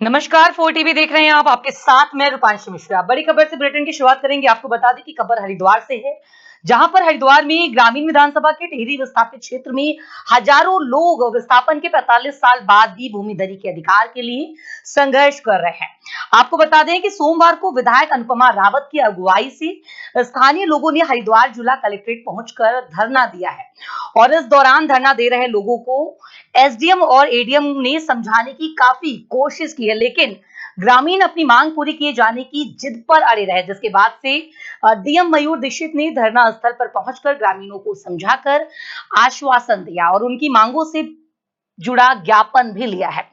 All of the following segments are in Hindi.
नमस्कार, 4 टीवी देख रहे हैं आप। आपके साथ मैं रूपांशी मिश्रा। बड़ी खबर से बुलेटिन की शुरुआत करेंगे। आपको बता दें कि खबर हरिद्वार से है, जहां पर हरिद्वार में ग्रामीण विधानसभा के टिहरी विस्थापित क्षेत्र में हजारों लोग विस्थापन के 45 साल बाद भी भूमिधरी के अधिकार के लिए संघर्ष कर रहे हैं। आपको बता दें कि सोमवार को विधायक अनुपमा रावत की अगुवाई से स्थानीय लोगों ने हरिद्वार जिला कलेक्ट्रेट पहुंचकर धरना दिया है और इस दौरान धरना दे रहे लोगों को एसडीएम और एडीएम ने समझाने की काफी कोशिश की है, लेकिन ग्रामीण अपनी मांग पूरी किए जाने की जिद पर अड़े रहे, जिसके बाद से डीएम मयूर दीक्षित ने धरना स्थल पर पहुंचकर ग्रामीणों को समझाकर आश्वासन दिया और उनकी मांगों से जुड़ा ज्ञापन भी लिया है।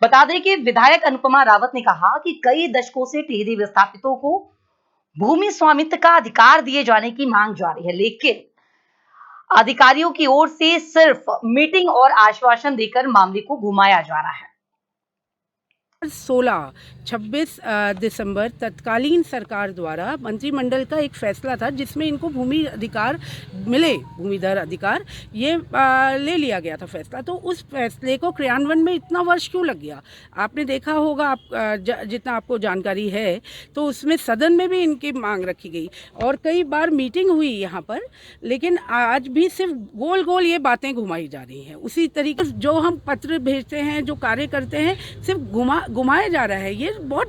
बता दें कि विधायक अनुपमा रावत ने कहा कि कई दशकों से टिहरी विस्थापितों को भूमि स्वामित्व का अधिकार दिए जाने की मांग जारी है, लेकिन अधिकारियों की ओर से सिर्फ मीटिंग और आश्वासन देकर मामले को घुमाया जा रहा है। 26 दिसंबर तत्कालीन सरकार द्वारा मंत्रिमंडल का एक फैसला था जिसमें इनको भूमि अधिकार मिले, भूमिधर अधिकार ये ले लिया गया था फैसला। तो उस फैसले को क्रियान्वयन में इतना वर्ष क्यों लग गया? आपने देखा होगा, आप जितना आपको जानकारी है, तो उसमें सदन में भी इनकी मांग रखी गई और कई बार मीटिंग हुई यहाँ पर, लेकिन आज भी सिर्फ गोल गोल ये बातें घुमाई जा रही हैं। उसी तरीके से जो हम पत्र भेजते हैं, जो कार्य करते हैं, सिर्फ घुमाया जा रहा है। ये बहुत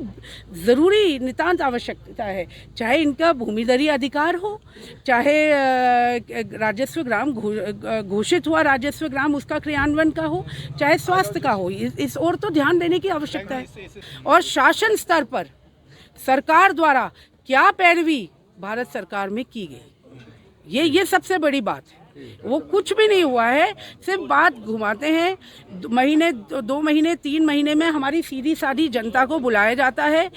ज़रूरी नितांत आवश्यकता है, चाहे इनका भूमिधरी अधिकार हो, चाहे राजस्व ग्राम घोषित हुआ राजस्व ग्राम उसका क्रियान्वयन का हो, चाहे स्वास्थ्य का हो। इस ओर तो ध्यान देने की आवश्यकता है। और शासन स्तर पर सरकार द्वारा क्या पैरवी भारत सरकार में की गई, ये सबसे बड़ी बात है। वो कुछ भी नहीं हुआ है, सिर्फ बात घुमाते हैं। 2 महीने 3 महीने में हमारी सीधी साधी जनता को बुलाया जाता है।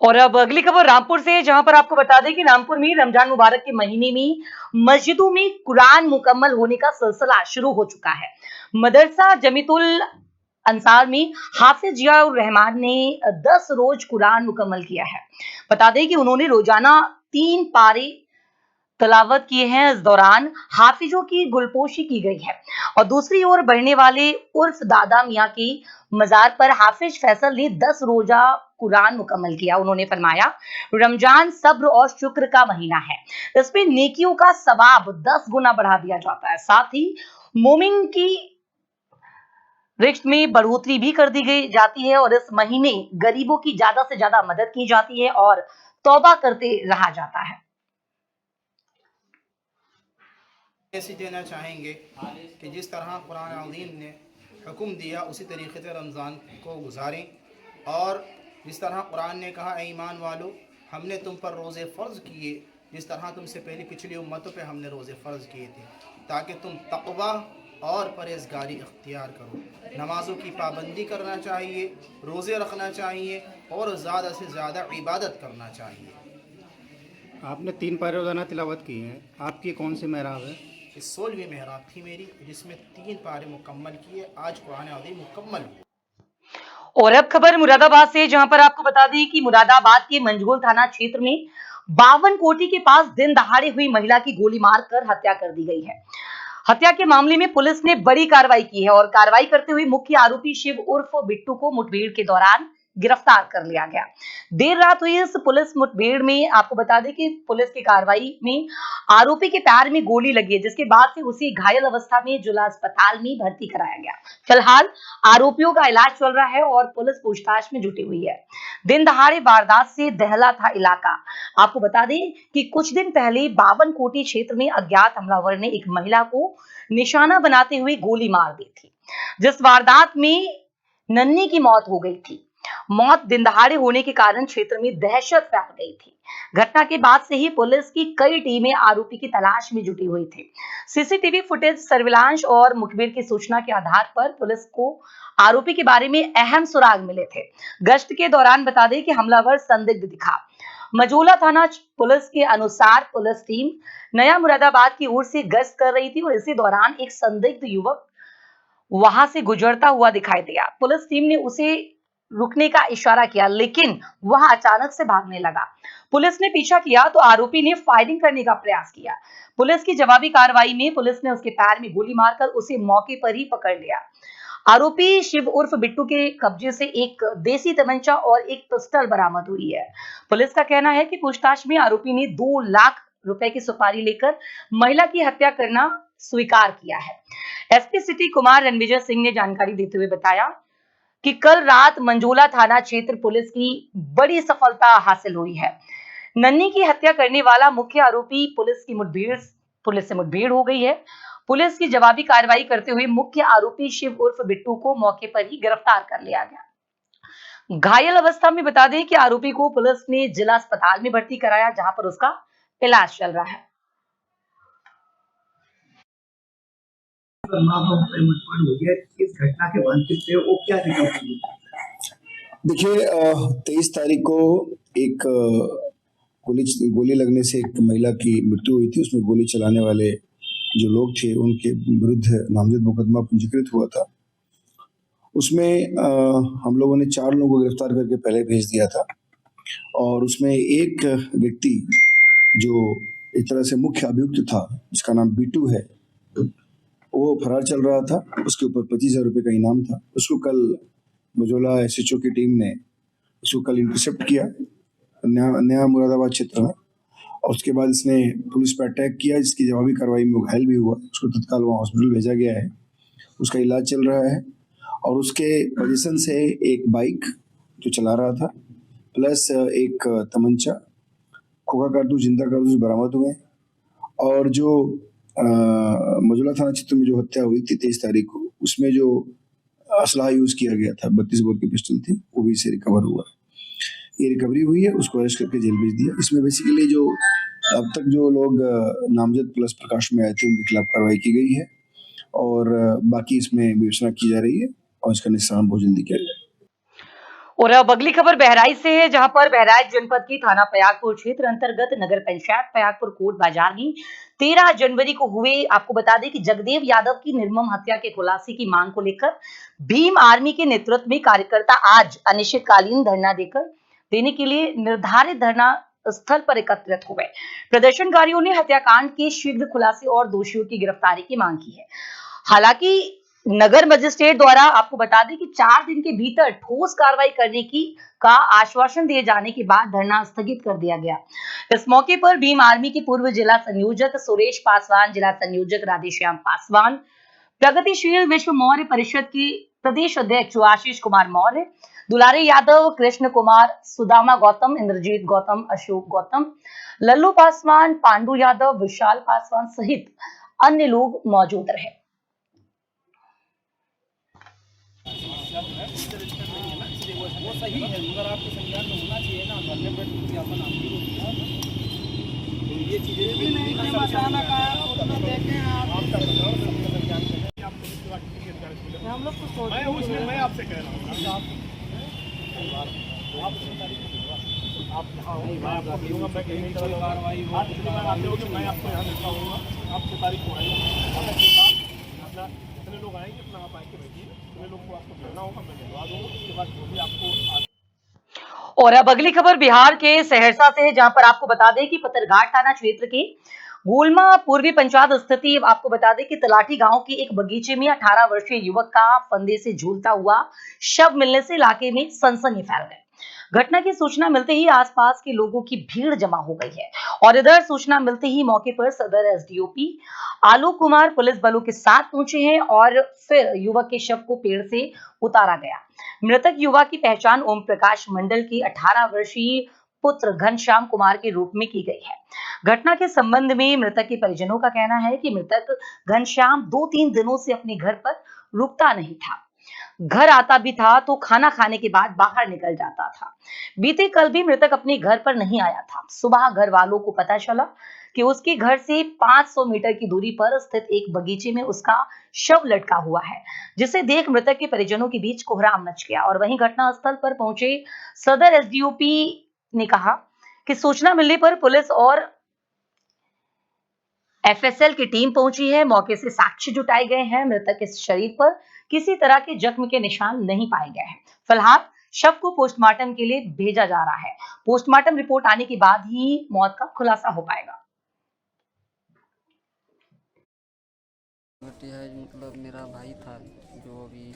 और अब अगली खबर रामपुर से, जहां पर आपको बता दें कि रामपुर में रमजान मुबारक के महीने में मस्जिदों में कुरान मुकम्मल होने का सिलसिला शुरू हो चुका है। मदरसा जमीतुल अंसार में हाफिज जियाउर रहमान ने 10 रोज कुरान मुकम्मल किया है। बता दें कि उन्होंने रोजाना 3 पारे तलावत किए हैं। इस दौरान हाफिजों की गुलपोशी की गई है और दूसरी ओर बढ़ने वाले उर्फ दादा मियाँ की मजार पर हाफिज फैसल ने 10 रोजा कुरान मुकम्मल किया। उन्होंने फरमाया, रमजान सब्र और शुक्र का महीना है, इसमें नेकियों का सवाब 10 गुना बढ़ा दिया जाता है। साथ ही मोमिन की रिश्त में बढ़ोतरी भी कर दी गई जाती है और इस महीने गरीबों की ज्यादा से ज्यादा मदद की जाती है और तौबा करते रहा जाता है। मैसेज देना चाहेंगे कि जिस तरह कुरान अज़ीम ने हुक्म दिया उसी तरीके से रमज़ान को गुजारें, और जिस तरह कुरान ने कहा, ऐ ईमान वालो, हमने तुम पर रोज़े फ़र्ज़ किए जिस तरह तुमसे पहले पिछली उम्मतों पे हमने रोज़े फ़र्ज़ किए थे, ताकि तुम तक़वा और परहेज़गारी इख्तियार करो। नमाज़ों की पाबंदी करना चाहिए, रोज़े रखना चाहिए और ज़्यादा से ज़्यादा इबादत करना चाहिए। आपने 3 पारे रोज़ाना तिलावत की हैं, आपकी कौन सी मेहराब है? इस 16वीं मेहराब थी मेरी, जिसमें 3 पारे मुकम्मल किए। आज कुरान अज़ीम मुकम्मल हुआ। और अब खबर मुरादाबाद से, जहां पर आपको बता दें कि मुरादाबाद के मंजगुल थाना क्षेत्र में 52 कोटी के पास दिन दहाड़े हुई महिला की गोली मारकर हत्या कर दी गई है। हत्या के मामले में पुलिस ने बड़ी कार्रवाई की है और कार्रवाई करते हुए मुख्य आरोपी शिव उर्फ बिट्टू को मुठभेड़ के दौरान गिरफ्तार कर लिया गया। देर रात हुई इस पुलिस मुठभेड़ में आपको बता दें कि पुलिस की कार्रवाई में आरोपी के पैर में गोली लगी है, जिसके बाद से उसे घायल अवस्था में जिला अस्पताल में भर्ती कराया गया। फिलहाल आरोपियों का इलाज चल रहा है और पुलिस पूछताछ में जुटी हुई है। दिन दहाड़े वारदात से दहला था इलाका। आपको बता दें कि कुछ दिन पहले 52 कोटी क्षेत्र में अज्ञात हमलावर ने एक महिला को निशाना बनाते हुए गोली मार दी थी, जिस वारदात में नन्ही की मौत हो गई थी। मौत दिन दहाड़े होने के कारण क्षेत्र में दहशत फैल गई थी। घटना के बाद से ही पुलिस की कई टीमें आरोपी की तलाश में जुटी हुई थी। सीसीटीवी फुटेज, सर्विलांस और मुखबिर की सूचना के आधार पर पुलिस को आरोपी के बारे में अहम सुराग मिले थे। गश्त के दौरान बता दें कि हमलावर संदिग्ध दिखा। मजोला थाना पुलिस के अनुसार पुलिस टीम नया मुरादाबाद की ओर से गश्त कर रही थी और इसी दौरान एक संदिग्ध युवक वहां से गुजरता हुआ दिखाई दिया। पुलिस टीम ने उसे रुकने का इशारा किया, लेकिन वह अचानक से भागने लगा। पुलिस ने पीछा किया तो आरोपी ने फायरिंग करने का प्रयास किया। पुलिस की जवाबी कार्रवाई में पुलिस ने उसके पैर में गोली मारकर उसे मौके पर ही पकड़ लिया। आरोपी शिव उर्फ बिट्टू के कब्जे से एक देसी तमंचा और एक पिस्टल बरामद हुई है। पुलिस का कहना है कि पूछताछ में आरोपी ने 2 लाख रुपए की सुपारी लेकर महिला की हत्या करना स्वीकार किया है। एसपी सिटी कुमार रणविजय सिंह ने जानकारी देते हुए बताया कि कल रात मंझोला थाना क्षेत्र पुलिस की बड़ी सफलता हासिल हुई है। नन्ही की हत्या करने वाला मुख्य आरोपी पुलिस से मुठभेड़ हो गई है। पुलिस की जवाबी कार्रवाई करते हुए मुख्य आरोपी शिव उर्फ बिट्टू को मौके पर ही गिरफ्तार कर लिया गया। घायल अवस्था में बता दें कि आरोपी को पुलिस ने जिला अस्पताल में भर्ती कराया, जहां पर उसका इलाज चल रहा है। हो गया, इस घटना के बाद से वो क्या रिकॉर्ड? देखिए 23 तारीख को एक गोली लगने से एक महिला की मृत्यु हुई थी। उसमें गोली चलाने वाले जो लोग थे उनके विरुद्ध नामजद मुकदमा पंजीकृत हुआ था। उसमें हम लोगों ने 4 लोगों को गिरफ्तार करके पहले भेज दिया था और उसमें एक व्यक्ति जो एक तरह से मुख्य अभियुक्त था, जिसका नाम बीटू है, वो फरार चल रहा था। उसके ऊपर 25,000 रुपये का इनाम था। उसको कल मझोला एसएचओ की टीम ने उसको कल इंटरसेप्ट किया नया मुरादाबाद क्षेत्र में, और उसके बाद इसने पुलिस पर अटैक किया, जिसकी जवाबी कार्रवाई में घायल भी हुआ। उसको तत्काल वहाँ हॉस्पिटल भेजा गया है, उसका इलाज चल रहा है। और उसके पोजीशन से एक बाइक जो चला रहा था प्लस एक तमंचा, खोखा कारतूस, जिंदा कारतूस बरामद हुए। और जो मझोला थाना क्षेत्र में जो हत्या हुई थी 23 तारीख को, उसमें जो असलाह यूज किया गया था 32 बोर की पिस्टल थी, वो भी इसे रिकवर हुआ। ये रिकवरी हुई है, उसको अरेस्ट करके जेल भेज दिया। इसमें बेसिकली जो अब तक जो लोग नामजद प्लस प्रकाश में आए थे उनके खिलाफ कार्रवाई की गई है और बाकी इसमें विवेचना की जा रही है और इसका निस्तारण बहुत जल्दी किया जाएगा। और अब अगली खबर बहराइच से है, जहां पर बहराइच जनपद की थाना पयागपुर क्षेत्र अंतर्गत नगर पंचायत पयागपुर कोट बाजार में 13 जनवरी को हुए, आपको बता दें कि जगदेव यादव की निर्मम हत्या के खुलासे की मांग को लेकर भीम आर्मी के नेतृत्व में कार्यकर्ता आज अनिश्चितकालीन धरना देने के लिए निर्धारित धरना स्थल पर एकत्रित हुए। प्रदर्शनकारियों ने हत्याकांड के शीघ्र खुलासे और दोषियों की गिरफ्तारी की मांग की है। हालांकि नगर मजिस्ट्रेट द्वारा आपको बता दें कि 4 दिन के भीतर ठोस कार्रवाई करने का आश्वासन दिए जाने के बाद धरना स्थगित कर दिया गया। इस मौके पर भीम आर्मी के पूर्व जिला संयोजक सुरेश पासवान, जिला संयोजक राधेश्याम पासवान, प्रगतिशील विश्व मौर्य परिषद के प्रदेश अध्यक्ष आशीष कुमार मौर्य, दुलारे यादव, कृष्ण कुमार, सुदामा गौतम, इंद्रजीत गौतम, अशोक गौतम, लल्लू पासवान, पांडु यादव, विशाल पासवान सहित अन्य लोग मौजूद रहे। वो सही है, मगर आपके संज्ञान में होना चाहिए ना। धरने पर विज्ञापन आपकी होती है, तो ये चीजें भी नहीं बताना का देखें आपका हम लोग को मैं आपसे कह रहा हूँ आप मैं आपको मिलूंगा, मैं कहीं नहीं चला कार्रवाई मैं आपको यहाँ मिलता हूँ। आप 6 तारीख को आएंगे, अपना कितने लोग आएंगे, अपना आप आके बैठिए, कितने लोग को आपको मिलना होगा मैं मिलवा दूंगा। उसके बाद जो भी आपको। और अब अगली खबर बिहार के सहरसा से है, जहां पर आपको बता दें कि पतरघाट थाना क्षेत्र के गोलमा पूर्वी पंचायत स्थिति, आपको बता दें कि तलाठी गांव के एक बगीचे में 18 वर्षीय युवक का फंदे से झूलता हुआ शव मिलने से इलाके में सनसनी फैल गई। घटना की सूचना मिलते ही आसपास के लोगों की भीड़ जमा हो गई है और इधर सूचना मिलते ही मौके पर सदर एसडीओपी आलोक कुमार पुलिस बलों के साथ पहुंचे हैं और फिर युवक के शव को पेड़ से उतारा गया। मृतक युवक की पहचान ओम प्रकाश मंडल के 18 वर्षीय पुत्र घनश्याम कुमार के रूप में की गई है। घटना के संबंध में मृतक के परिजनों का कहना है कि मृतक घनश्याम 2-3 दिनों से अपने घर पर रुकता नहीं था। घर आता भी था तो खाना खाने के बाद बाहर निकल जाता था। बीते कल भी मृतक अपने घर पर नहीं आया था। सुबह घर वालों को पता चला कि उसके घर से 500 मीटर की दूरी पर स्थित एक बगीचे में उसका शव लटका हुआ है, जिसे देख मृतक के परिजनों के बीच कोहराम मच गया। और वहीं घटनास्थल पर पहुंचे सदर एसडीओपी ने कहा कि सूचना मिलने पर पुलिस और एफएसएल की टीम पहुंची है। मौके से साक्ष्य जुटाए गए हैं। मृतक के शरीर पर किसी तरह के जख्म के निशान नहीं पाए गए हैं। फिलहाल शव को पोस्टमार्टम के लिए भेजा जा रहा है। पोस्टमार्टम रिपोर्ट आने के बाद ही मौत का खुलासा हो पाएगा। मतलब मेरा भाई था जो अभी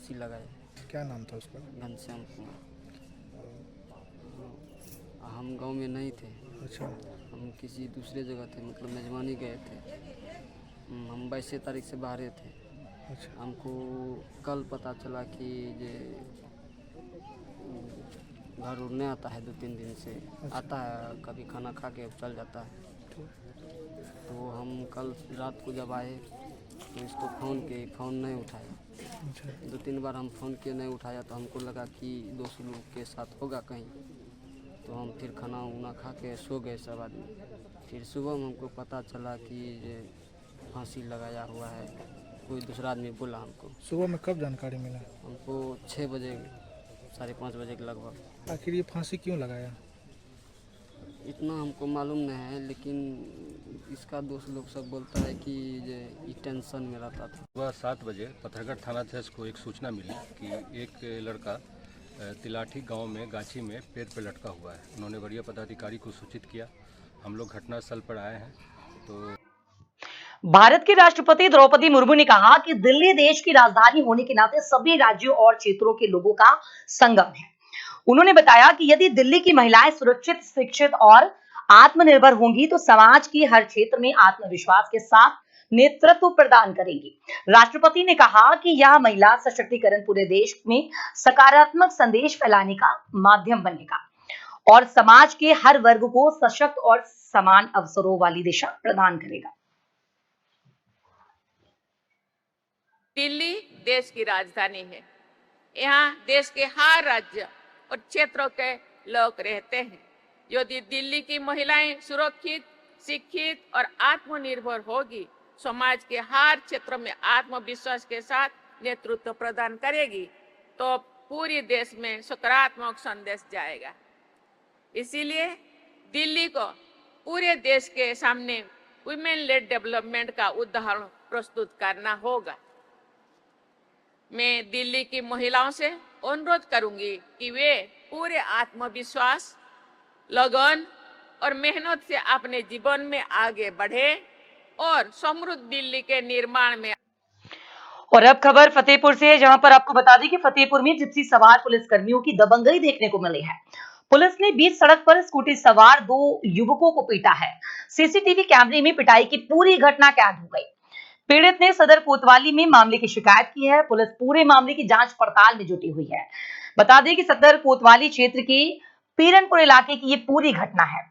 फांसी लगाया। क्या नाम था उसका? घनश्याम कुमार। हम गांव में नहीं थे, अच्छा। हम किसी दूसरे जगह थे, मतलब मेजबानी गए थे। हम 22 तारीख से बाहर थे। अच्छा। हमको कल पता चला कि ये घर उड़ने आता है 2-3 दिन से। अच्छा। आता है, कभी खाना खा के चल जाता है। तो हम कल रात को जब आए तो इसको फ़ोन नहीं उठाया। अच्छा। 2-3 बार हम फ़ोन किए, नहीं उठाया, तो हमको लगा कि दोस्त लोग के साथ होगा कहीं। तो हम फिर खाना उना खा के सो गए सब आदमी। फिर सुबह में हमको पता चला कि ये फांसी लगाया हुआ है। कोई दूसरा आदमी बोला हमको। सुबह में कब जानकारी मिला? हमको 6 बजे, 5:30 बजे के लगभग। आखिर ये फांसी क्यों लगाया? इतना हमको मालूम नहीं है, लेकिन इसका दोस्त लोग सब बोलता है कि ये टेंशन में रहता था। सुबह 7 बजे पत्थरगढ़ थाना अध्यक्ष को एक सूचना मिली कि एक लड़का तिलाठी गांव में गाछी में पेड़ पर लटका हुआ है। उन्होंने वरीय पदाधिकारी को सूचित किया। हम लोग घटनास्थल पर आए हैं। तो भारत के राष्ट्रपति द्रौपदी मुर्मू ने कहा कि दिल्ली देश की राजधानी होने के नाते सभी राज्यों और क्षेत्रों के लोगों का संगम है। उन्होंने बताया कि यदि दिल्ली की महिलाएं सुरक्षित, शिक्षित और आत्मनिर्भर होंगी तो समाज की हर क्षेत्र में आत्मविश्वास के साथ नेतृत्व प्रदान करेंगी। राष्ट्रपति ने कहा कि यह महिला सशक्तिकरण पूरे देश में सकारात्मक संदेश फैलाने का माध्यम बनेगा और समाज के हर वर्ग को सशक्त और समान अवसरों वाली दिशा प्रदान करेगा। दिल्ली देश की राजधानी है। यहाँ देश के हर राज्य और क्षेत्रों के लोग रहते हैं। यदि दिल्ली की महिलाएं सुरक्षित, शिक्षित और आत्मनिर्भर होगी, समाज के हर क्षेत्र में आत्मविश्वास के साथ नेतृत्व प्रदान करेगी, तो पूरे देश में सकारात्मक संदेश जाएगा। इसीलिए दिल्ली को पूरे देश के सामने वुमेन लेड डेवलपमेंट का उदाहरण प्रस्तुत करना होगा। मैं दिल्ली की महिलाओं से अनुरोध करूंगी कि वे पूरे आत्मविश्वास, लगन और मेहनत से अपने जीवन में आगे बढ़े और समृद्ध दिल्ली के निर्माण में। और अब खबर फतेहपुर से है, जहां पर आपको बता दें कि फतेहपुर में जिप्सी सवार पुलिसकर्मियों की दबंगई देखने को मिली है। पुलिस ने बीच सड़क पर स्कूटी सवार 2 युवकों को पीटा है। सीसीटीवी कैमरे में पिटाई की पूरी घटना कैद हो गई। पीड़ित ने सदर कोतवाली में मामले की शिकायत की है। पुलिस पूरे मामले की जांच पड़ताल में जुटी हुई है। बता दें कि सदर कोतवाली क्षेत्र के पीरनपुर इलाके की ये पूरी घटना है।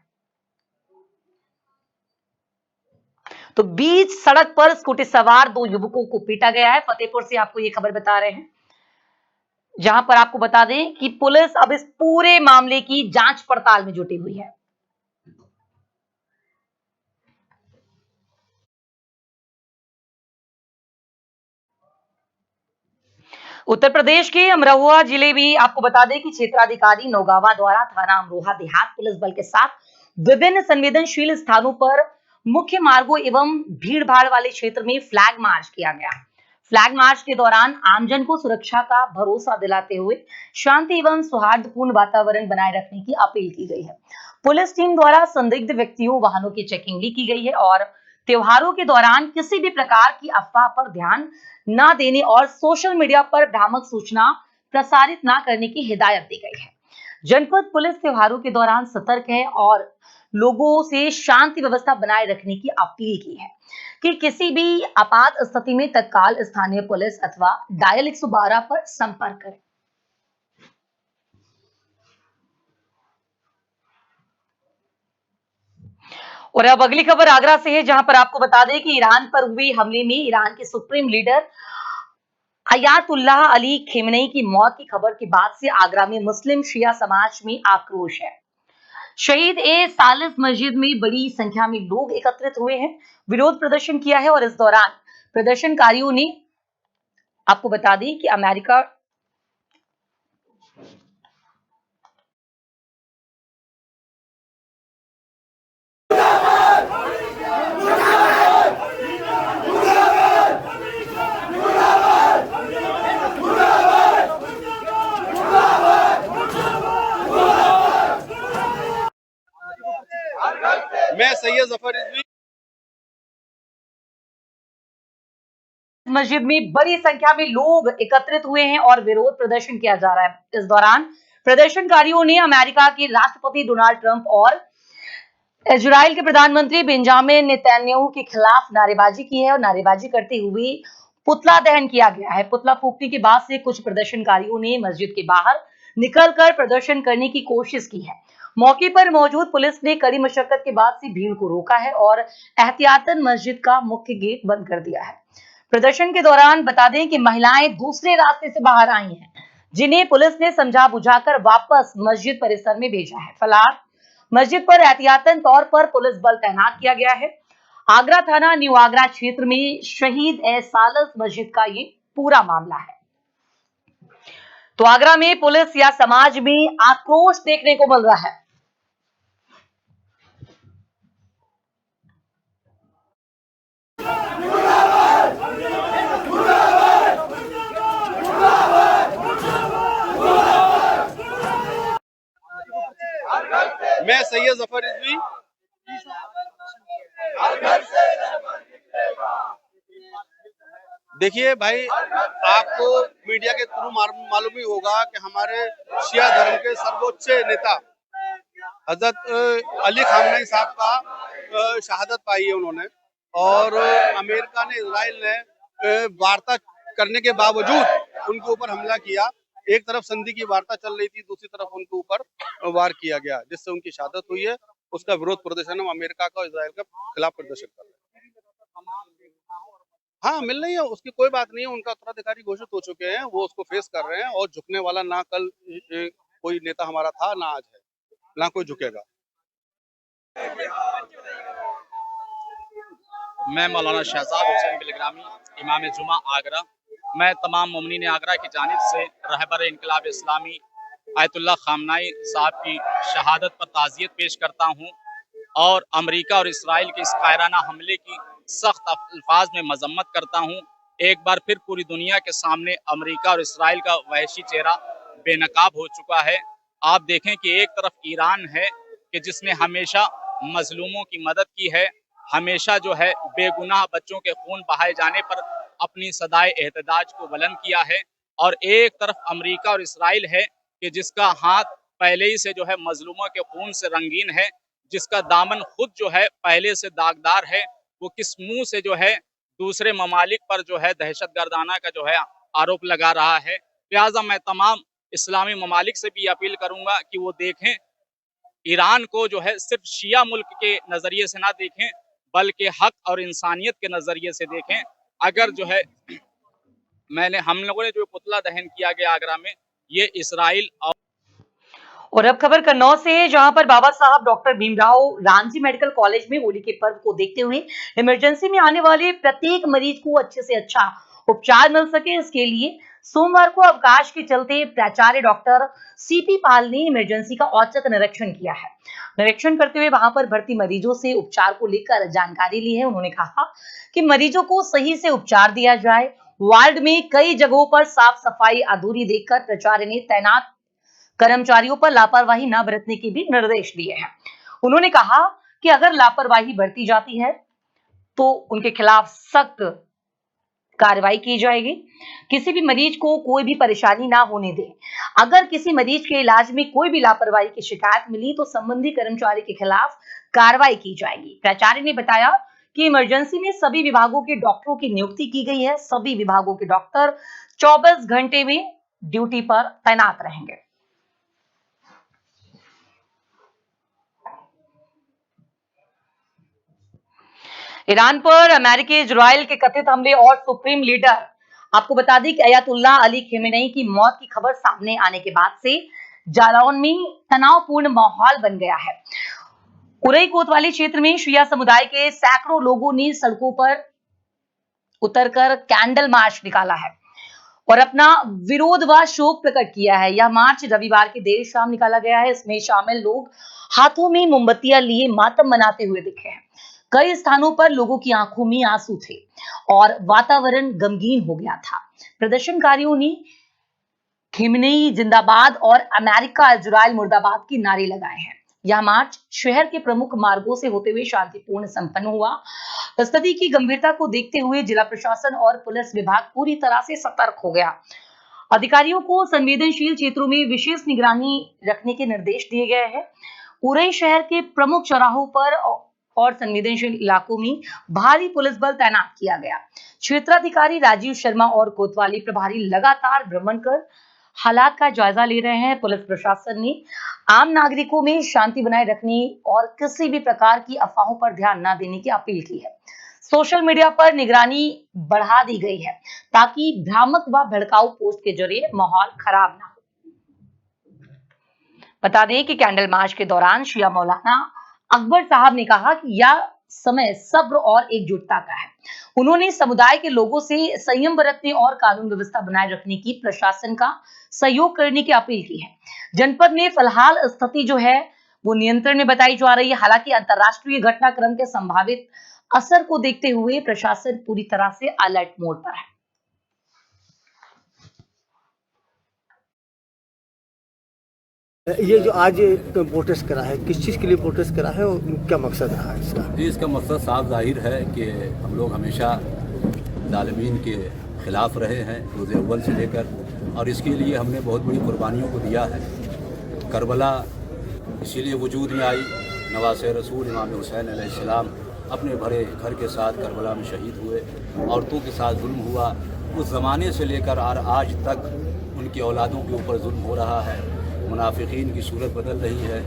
तो बीच सड़क पर स्कूटी सवार 2 युवकों को पीटा गया है। फतेहपुर से आपको ये खबर बता रहे हैं, जहां पर आपको बता दें कि पुलिस अब इस पूरे मामले की जांच पड़ताल में जुटी हुई है। उत्तर प्रदेश के अमरोहा जिले में आपको बता दें कि क्षेत्राधिकारी नौगावा द्वारा थाना अमरोहा देहात पुलिस बल के साथ विभिन्न संवेदनशील स्थानों पर मुख्य मार्गों एवं भीड़ भाड़ वाले क्षेत्र में फ्लैग मार्च किया गया। फ्लैग मार्च के दौरान आमजन को सुरक्षा का भरोसा दिलाते हुए शांति एवं सौहार्दपूर्ण वातावरण बनाए रखने की अपील की गई है। पुलिस टीम द्वारा संदिग्ध व्यक्तियों, वाहनों की चेकिंग भी की गई है और त्योहारों के दौरान किसी भी प्रकार की अफवाह पर ध्यान न देने और सोशल मीडिया पर भ्रामक सूचना प्रसारित न करने की हिदायत दी गई है। जनपद पुलिस त्योहारों के दौरान सतर्क है और लोगों से शांति व्यवस्था बनाए रखने की अपील की है कि किसी भी आपात स्थिति में तत्काल स्थानीय पुलिस अथवा डायल 112 पर संपर्क करें। और अब अगली खबर आगरा से है, जहां पर आपको बता दें कि ईरान पर हुए हमले में ईरान के supreme leader Ayatollah Ali Khamenei की मौत की खबर के बाद से आगरा में मुस्लिम शिया समाज में आक्रोश है। शहीद ए सालिस मस्जिद में बड़ी संख्या में लोग एकत्रित हुए हैं, विरोध प्रदर्शन किया है और इस दौरान प्रदर्शनकारियों ने आपको बता दें कि अमेरिका मैं सैयद जफर रिजवी मस्जिद में बड़ी संख्या में लोग एकत्रित हुए हैं और विरोध प्रदर्शन किया जा रहा है। इस दौरान प्रदर्शनकारियों ने अमेरिका के राष्ट्रपति डोनाल्ड ट्रंप और इजराइल के प्रधानमंत्री बेंजामिन नेतन्याहू के खिलाफ नारेबाजी की है और नारेबाजी करते हुए पुतला दहन किया गया है। पुतला फूंकने के बाद से कुछ प्रदर्शनकारियों ने मस्जिद के बाहर निकलकर प्रदर्शन करने की कोशिश की है। मौके पर मौजूद पुलिस ने कड़ी मशक्कत के बाद से भीड़ को रोका है और एहतियातन मस्जिद का मुख्य गेट बंद कर दिया है। प्रदर्शन के दौरान बता दें कि महिलाएं दूसरे रास्ते से बाहर आई हैं, जिन्हें पुलिस ने समझा बुझाकर वापस मस्जिद परिसर में भेजा है। फिलहाल मस्जिद पर एहतियातन तौर पर पुलिस बल तैनात किया गया है। आगरा थाना न्यू आगरा क्षेत्र में शहीद ए सालस मस्जिद का ये पूरा मामला है। तो आगरा में पुलिस या समाज में आक्रोश देखने को मिल रहा है। मैं सैयद जफर रिजवी देखिए भाई, आपको मीडिया के थ्रू मालूम ही होगा कि हमारे शिया धर्म के सर्वोच्च नेता हजरत अली खामनेई साहब का शहादत पाई है उन्होंने, और अमेरिका ने, इजराइल ने वार्ता करने के बावजूद उनके ऊपर हमला किया। एक तरफ संधि की वार्ता चल रही थी, दूसरी तरफ उनके ऊपर वार किया गया, जिससे उनकी शहादत हुई है। उसका विरोध प्रदर्शन हम अमेरिका का और इजराइल के खिलाफ प्रदर्शन कर रहे हैं। हाँ, मिल रही है, उसकी कोई बात नहीं है। उनका उत्तराधिकारी घोषित हो चुके हैं, वो उसको फेस कर रहे हैं और झुकने वाला ना कल कोई नेता हमारा था, ना आज है, ना कोई झुकेगा। मैं मौलाना शहजाद हुसैन बिलग्रामी, इमाम जुमा आगरा। मैं तमाम मोमिनीन आगरा की जानिब से रहबर इनकलाब इस्लामी आयतुल्लाह खामनाई साहब की शहादत पर ताज़ियत पेश करता हूँ और अमेरिका और इसराइल के इस कायराना हमले की सख्त अल्फाज में मजम्मत करता हूँ। एक बार फिर पूरी दुनिया के सामने अमेरिका और इसराइल का वहशी चेहरा बेनकाब हो चुका है। आप देखें कि एक तरफ ईरान है कि जिसने हमेशा मजलूमों की मदद की है, हमेशा जो है बेगुनाह बच्चों के खून बहाए जाने पर अपनी सदाए एहतजाज को बुलंद किया है, और एक तरफ अमेरिका और इसराइल है कि जिसका हाथ पहले ही से जो है मजलूमों के खून से रंगीन है, जिसका दामन खुद जो है पहले से दागदार है। वो किस मुंह से जो है दूसरे ममालिक पर जो है दहशतगर्दाना का जो है आरोप लगा रहा है। लिहाजा मैं तमाम इस्लामी ममालिक से भी अपील करूंगा कि वो देखें, ईरान को जो है सिर्फ शिया मुल्क के नजरिए से ना देखें, बल्कि हक और इंसानियत के नजरिए से देखें। अगर जो है हम लोगों ने जो पुतला दहन किया गया आगरा में, ये इसराइल और अब खबर कन्नौज से है, जहां पर बाबा साहब doctor Bhimrao Ramji medical college में होली के पर्व को देखते हुए इमरजेंसी में आने वाले प्रत्येक मरीज को अच्छे से अच्छा उपचार मिल सके, इसके लिए सोमवार को अवकाश के चलते प्राचार्य डॉक्टर सीपी पाल ने इमरजेंसी का औचक निरीक्षण किया है। निरीक्षण करते हुए वहां पर भर्ती मरीजों से उपचार को लेकर जानकारी ली है। उन्होंने कहा कि मरीजों को सही से उपचार दिया जाए। वार्ड में कई जगहों पर साफ सफाई अधूरी देखकर प्राचार्य ने तैनात कर्मचारियों पर लापरवाही न बरतने के भी निर्देश दिए हैं। उन्होंने कहा कि अगर लापरवाही बरती जाती है तो उनके खिलाफ सख्त कार्रवाई की जाएगी। किसी भी मरीज को कोई भी परेशानी ना होने दें। अगर किसी मरीज के इलाज में कोई भी लापरवाही की शिकायत मिली तो संबंधित कर्मचारी के खिलाफ कार्रवाई की जाएगी। प्राचार्य ने बताया कि इमरजेंसी में सभी विभागों के डॉक्टरों की नियुक्ति की गई है। सभी विभागों के डॉक्टर 24 घंटे में ड्यूटी पर तैनात रहेंगे। ईरान पर अमेरिकी इजराइल के कथित हमले और सुप्रीम लीडर, आपको बता दें कि अयतुल्लाह अली खमेनी की मौत की खबर सामने आने के बाद से जालौन में तनावपूर्ण माहौल बन गया है। उरई कोतवाली क्षेत्र में शिया समुदाय के सैकड़ों लोगों ने सड़कों पर उतरकर कैंडल मार्च निकाला है और अपना विरोध व शोक प्रकट किया है। यह मार्च रविवार की देर शाम निकाला गया है। इसमें शामिल लोग हाथों में मोमबत्तियां लिए मातम मनाते हुए दिखे हैं। कई स्थानों पर लोगों की आंखों में आंसू थे और वातावरण गमगीन हो गया था। प्रदर्शनकारियों ने खमेनी जिंदाबाद और अमेरिका इजराइल मुर्दाबाद के नारे लगाए हैं। यह मार्च शहर के प्रमुख मार्गों से होते हुए शांतिपूर्ण संपन्न हुआ। स्थिति की गंभीरता को देखते हुए जिला प्रशासन और पुलिस विभाग पूरी तरह से सतर्क हो गया। अधिकारियों को संवेदनशील क्षेत्रों में विशेष निगरानी रखने के निर्देश दिए गए हैं। उरई शहर के प्रमुख चौराहों पर और संवेदनशील इलाकों में भारी पुलिस बल तैनात किया गया। क्षेत्राधिकारी राजीव शर्मा और कोतवाली प्रभारी लगातार भ्रमण कर हालात का जायजा ले रहे हैं। पुलिस प्रशासन ने आम नागरिकों में शांति बनाए रखने और किसी भी प्रकार की अफवाहों पर ध्यान न देने की अपील की है। सोशल मीडिया पर निगरानी बढ़ा दी गई है ताकि भ्रामक व भड़काऊ पोस्ट के जरिए माहौल खराब ना हो। बता दें कि कैंडल मार्च के दौरान शिया मौलाना अकबर साहब ने कहा कि यह समय सब्र और एकजुटता का है। उन्होंने समुदाय के लोगों से संयम बरतने और कानून व्यवस्था बनाए रखने की प्रशासन का सहयोग करने की अपील की है। जनपद में फिलहाल स्थिति जो है वो नियंत्रण में बताई जा रही है। हालांकि अंतर्राष्ट्रीय घटनाक्रम के संभावित असर को देखते हुए प्रशासन पूरी तरह से अलर्ट मोड पर है। ये जो आज प्रोटेस्ट करा है, किस चीज़ के लिए प्रोटेस्ट करा है और क्या मकसद रहा है इसका? जी, इसका मकसद साफ जाहिर है कि हम लोग हमेशा ज़ालिमीन के ख़िलाफ़ रहे हैं रोज़े अव्वल से लेकर, और इसके लिए हमने बहुत बड़ी कुर्बानियों को दिया है। करबला इसीलिए वजूद में आई, नवासे रसूल इमाम हुसैन अलैहिस्सलाम अपने भरे घर के साथ करबला में शहीद हुए। औरतों के साथ जुल्म हुआ, उस ज़माने से लेकर आज तक उनकी औलादों के ऊपर जुल्म हो रहा है। मुनाफिकीन की सूरत बदल रही है,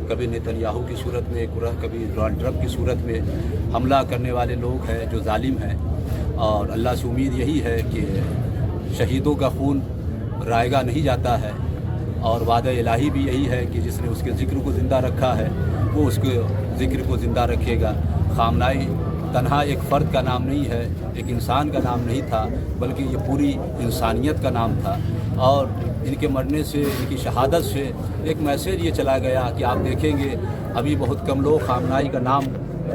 कभी नेतन्याहू की सूरत में, कभी डोनाल्ड ट्रंप की सूरत में हमला करने वाले लोग हैं जो जालिम हैं। और अल्लाह से उम्मीद यही है कि शहीदों का खून रायगा नहीं जाता है, और वादा इलाही भी यही है कि जिसने उसके ज़िक्र को ज़िंदा रखा है वो उसके ज़िक्र को ज़िंदा रखेगा। खामनाई तन्हा एक फ़र्द का नाम नहीं है, एक इंसान का नाम नहीं था, बल्कि ये पूरी इंसानियत का नाम था। और इनके मरने से, इनकी शहादत से एक मैसेज ये चला गया कि आप देखेंगे अभी बहुत कम लोग खामनाई का नाम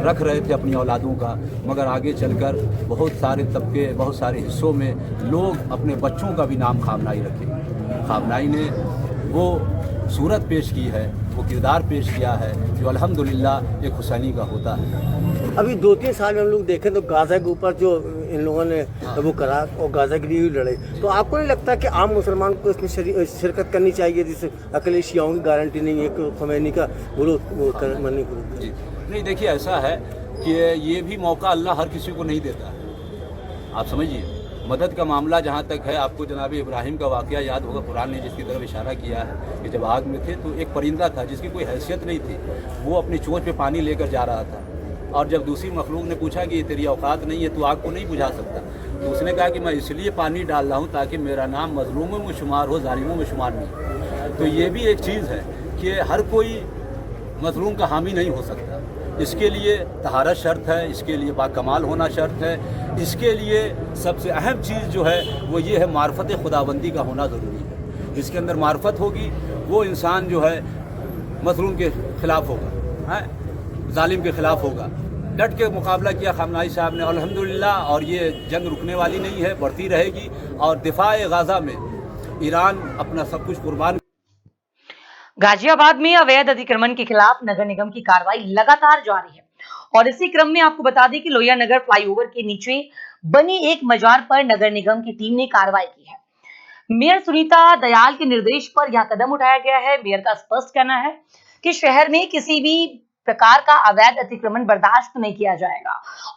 रख रहे थे अपनी औलादों का, मगर आगे चलकर बहुत सारे तबके, बहुत सारे हिस्सों में लोग अपने बच्चों का भी नाम खामनाई रखेंगे। खामनाई ने वो सूरत पेश की है, वो किरदार पेश किया है जो अल्हम्दुलिल्लाह एक हुसैनी का होता है। अभी 2-3 साल में हम लोग देखें तो गाज़ा के ऊपर जो इन लोगों ने वो करा और गाज़ा के लिए भी लड़े, तो आपको नहीं लगता कि आम मुसलमान को इसमें शिरकत करनी चाहिए, जिससे अकेले शियाओं की गारंटी नहीं है कि ख़ुमैनी का मानने को? जी नहीं, देखिए ऐसा है कि ये भी मौका अल्लाह हर किसी को नहीं देता है। आप समझिए, मदद का मामला जहाँ तक है, आपको जनाब इब्राहिम का वाक़या याद होगा, कुरान ने जिसकी तरफ इशारा किया है कि जब आग में थे तो एक परिंदा था जिसकी कोई हैसियत नहीं थी, वो अपनी चोंच पे पानी लेकर जा रहा था, और जब दूसरी मखलूक ने पूछा कि तेरी औकात नहीं है, तू आग को नहीं बुझा सकता, तो उसने कहा कि मैं इसलिए पानी डाल रहा हूँ ताकि मेरा नाम मजलूमों में शुमार हो, जालिमों में शुमार नहीं। तो ये भी एक चीज़ है कि हर कोई मजलूम का हामी नहीं हो सकता। इसके लिए तहारत शर्त है, इसके लिए बाकमाल होना शर्त है, इसके लिए सबसे अहम चीज़ जो है वो ये है मार्फत खुदाबंदी का होना ज़रूरी है। जिसके अंदर मार्फत होगी वो इंसान जो है मजलूम के ख़िलाफ़ होगा, है जालिम के ख़िलाफ़ होगा। डट के मुकाबला किया खामनाई साहब ने अल्हम्दुलिल्लाह, और ये जंग रुकने वाली नहीं है, बढ़ती रहेगी। और दिफाए गाज़ा में ईरान अपना सब कुछ कुर्बान। गाजियाबाद में अवैध अतिक्रमण के खिलाफ नगर निगम की कार्रवाई लगातार जारी है, और इसी क्रम में आपको बता दें कि लोहिया नगर फ्लाईओवर के नीचे बनी एक मजार पर नगर निगम की टीम ने कार्रवाई की है। मेयर सुनीता दयाल के निर्देश पर यह कदम उठाया गया है। मेयर का स्पष्ट कहना है कि शहर में किसी भी प्रकार का अवैध अतिक्रमण बर्दाश्त नहीं किया जाएगा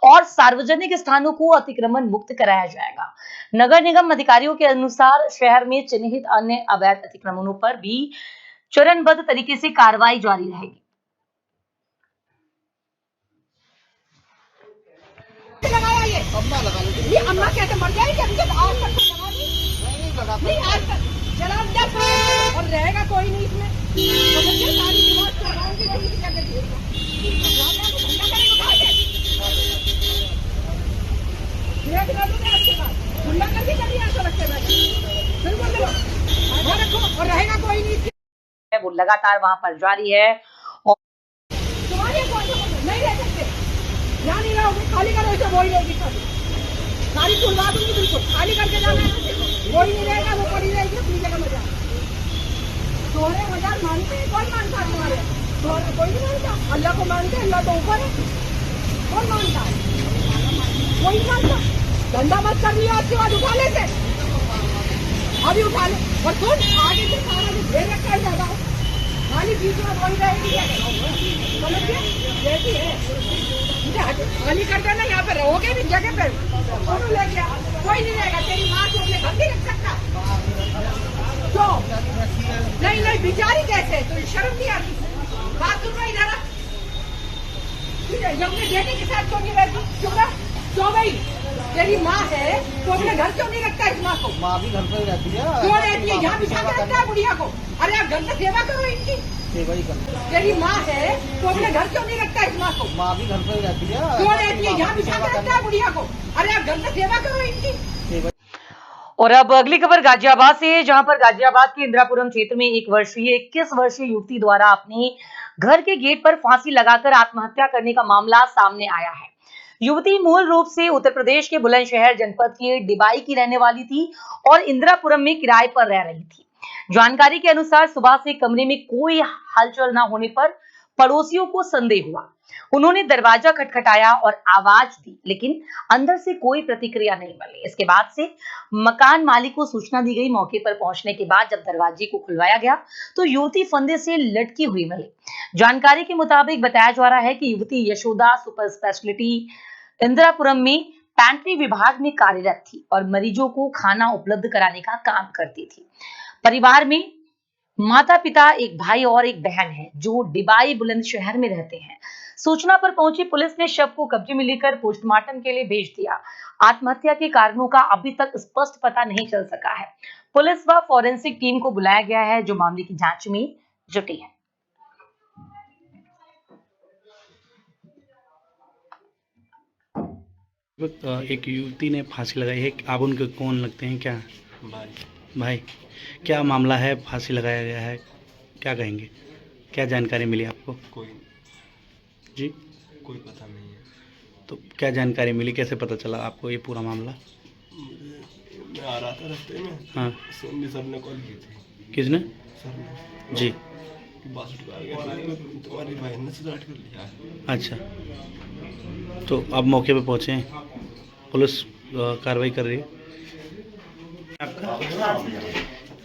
और सार्वजनिक स्थानों को अतिक्रमण मुक्त कराया जाएगा। नगर निगम अधिकारियों के अनुसार शहर में चिन्हित अन्य अवैध अतिक्रमणों पर भी चरणबद्ध तरीके से कार्रवाई जारी रहेगी। ये अम्मा कैसे मर जाएगी? आज तक नहीं, आज तक जला दिया और रहेगा कोई नहीं इसमें। तो मुझे सारी दिमाग लगाऊंगी नहीं, क्या करेंगे? धुंडा करके चलिए ऐसा लगता है, बिल्कुल रखो और रहेगा कोई नहीं। वो लगातार वहां पर जारी है और तुम्हारे नहीं रह सकते, यहाँ नहीं रहोगे, खाली करो, इसे वही रहेगी, सारी खुलवा दूंगी, बिल्कुल खाली करके जाना है, वही नहीं रहेगा, वो पड़ी रहेगी अपनी जगह। मजा तुम्हारे मजार मानते हैं, कौन मानता है तुम्हारे? तुम्हारा कोई नहीं मानता? अल्लाह को मानते, अल्लाह तो ऊपर है, कौन मानता है? कोई नहीं मानता। धंधा मत कर लिया, आपके बाद उठा लेते, अभी उठा ले। और सुन, आगे से सारा जो घेर रखा है ज्यादा, खाली बीच में बन जाएगी, समझ गए? जैसी है खाली कर देना, यहाँ पे रहोगे भी जगह पे, कौन ले गया? कोई नहीं रहेगा। तेरी माँ को अपने घर नहीं रख सकता क्यों? नहीं बिचारी कैसे? तो शर्म नहीं आती? बात सुन रही ना, ठीक है? अपने बेटे के साथ क्यों नहीं रहती? क्यों भाई? तेरी माँ है तो अपने घर क्यों नहीं रखता इस माँ को? माँ भी घर पर रहती है। क्यों रहती है? यहाँ बिछा के रखता है बुढ़िया को। अरे आप घर में सेवा करो इनकी, सेवा ही करो। तेरी माँ है तो अपने घर क्यों नहीं रखता इस माँ को? माँ भी घर पर रहती है। क्यों रहती है? यहाँ बिछा के रखता है बुढ़िया को। अरे आप घर में सेवा करो इनकी। और अब अगली खबर गाजियाबाद से है, जहां पर गाजियाबाद के इंदिरापुरम क्षेत्र में 21 वर्षीय युवती द्वारा अपने घर के गेट पर फांसी लगाकर आत्महत्या करने का मामला सामने आया है। युवती मूल रूप से उत्तर प्रदेश के बुलंदशहर जनपद के डिबाई की रहने वाली थी और इंदिरापुरम में किराए पर रह रही थी। जानकारी के अनुसार सुबह से कमरे में कोई हलचल न होने पर पड़ोसियों को संदेह हुआ। उन्होंने दरवाजा खटखटाया और आवाज दी, लेकिन अंदर से कोई प्रतिक्रिया नहीं मिली। इसके बाद से मकान मालिक को सूचना दी गई। मौके पर पहुंचने के बाद जब दरवाजे को खुलवाया गया तो युवती फंदे से लटकी हुई मिली। जानकारी के मुताबिक बताया जा रहा है कि युवती यशोदा सुपर स्पेशलिटी इंदिरापुरम में पैंट्री विभाग में कार्यरत थी और मरीजों को खाना उपलब्ध कराने का काम करती थी। परिवार में माता पिता, एक भाई और एक बहन है जो डिबाई बुलंदशहर में रहते हैं। सूचना पर पहुंची पुलिस ने शव को कब्जे में लेकर पोस्टमार्टम के लिए भेज दिया। आत्महत्या के कारणों का अभी तक स्पष्ट पता नहीं चल सका है। पुलिस व फॉरेंसिक टीम को बुलाया गया है जो मामले की जांच में जुटी है। एक युवती ने फांसी लगाई है, आप उनके कौन लगते हैं? क्या भाई क्या मामला है? फांसी लगाया गया है, क्या कहेंगे? क्या जानकारी मिली आपको? कोई जी कोई पता नहीं है। तो क्या जानकारी मिली, कैसे पता चला आपको ये पूरा मामला? मैं आ रहा था रास्ते में। हाँ, सर ने कॉल की थी। किसने? सर ने जी। बात उठा गया, तुम्हारी बहन ने सुसाइड कर लिया। अच्छा, तो अब मौके पे पहुंचे हैं, पुलिस कार्रवाई कर रही है।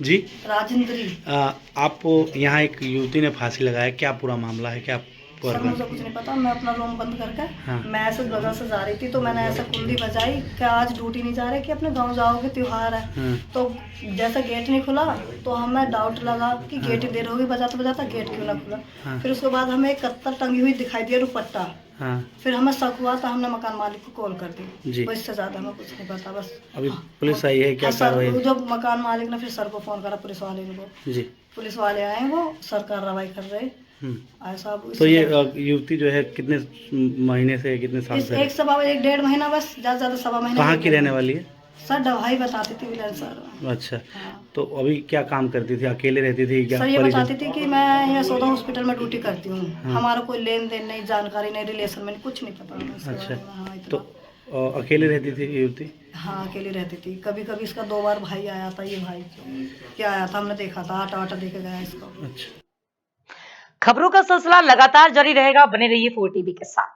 जी राजेंद्री। आप यहाँ एक युवती ने फांसी लगाया, क्या पूरा मामला है? क्या सर मुझे कुछ नहीं पता। मैं अपना रूम बंद करके हाँ। मैं ऐसे बगल से जा रही थी तो मैंने ऐसा कुंडी बजाई कि आज ड्यूटी नहीं जा रहे कि अपने गांव जाओगे, त्योहार है। हाँ। तो जैसा गेट नहीं खुला तो हमें डाउट लगा कि गेट ही देर होगी, बजाते बजाता गेट क्यों ना खुला। हाँ। फिर उसके बाद हमें एक कत्तर टंगी हुई दिखाई दिया, दुपट्टा। हाँ। फिर हमें शक हुआ तो हमने मकान मालिक को कॉल कर जी। दी। इससे ज्यादा हमें कुछ नहीं पता। बस अभी पुलिस आई है, क्या कार्रवाई? जब मकान मालिक ने फिर सर को फोन करा, पुलिस वाले को, जी पुलिस वाले आए, वो सर कार्रवाई कर रहे। ऐसा तो ये युवती जो है कितने महीने से, कितने साल से? एक 1.5 महीना, बस ज्यादा 1.25 महीना। कहाँ की रहने वाली है? सर दवाई बताती थी विलन सर। अच्छा, तो अभी क्या काम करती थी? अकेले रहती थी क्या? सर ये बताती थी कि मैं यशोदा हॉस्पिटल में ड्यूटी करती हूँ। हमारा कोई लेन देन नहीं, जानकारी नहीं, रिलेशन में कुछ नहीं पता। अच्छा, तो अकेले रहती थी युवती? हाँ अकेली रहती थी। कभी कभी इसका 2 बार भाई आया था, ये भाई क्या आया था, हमने देखा था, आटा वाटा देके गया इसको। खबरों का सिलसिला लगातार जारी रहेगा, बने रहिए 4 टीवी के साथ।